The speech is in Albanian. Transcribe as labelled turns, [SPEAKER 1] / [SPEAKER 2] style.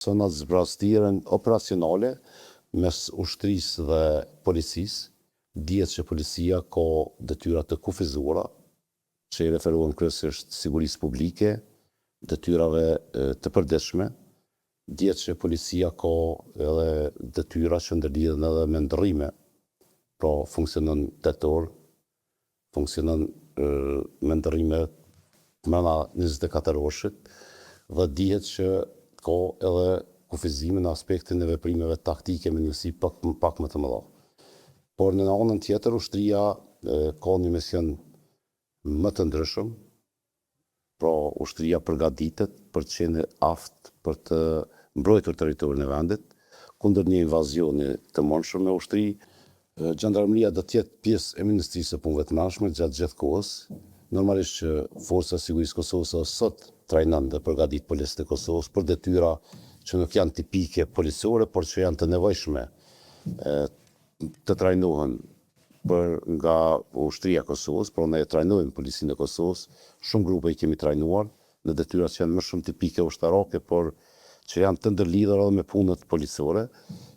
[SPEAKER 1] Zonat zbrastirën operacionale mes ushtrisë dhe policisë. Dihet që policia ka detyra të kufizuara, që i referohen kryesisht sigurisë publike, detyrave të përditshme. Dihet që policia ka edhe detyra që ndërlidhen edhe me ndrrime, pra funksionon tetor, funksionon me ndrrime brenda 24 orëshit, dhe dihet që ka edhe kufizime në aspektin e veprimeve taktike me njësi pak më të mëdha. Por në anën tjetër, ushtria ka një mision më të ndryshëm, pra ushtria përgatitet për të qenë aftë për të mbrojtur territorin e vendit, kundër një invazioni të mundshëm me ushtri. Gjandarmeria do të jetë pjesë e Ministrisë së Punëve të Brendshme gjatë gjithë kohës. Normalisht që Forca e Sigurisë Kosovës sot trajnon dhe përgatit policët e Kosovës për detyra që nuk janë tipike policore, por që janë të nevojshme të trajnohen nga ushtria e Kosovës, por ne trajnojmë policinë e Kosovës, shumë grupe i kemi trajnuar në detyra që janë më shumë tipike ushtarake, por që janë të ndërlidhura edhe me punët policore.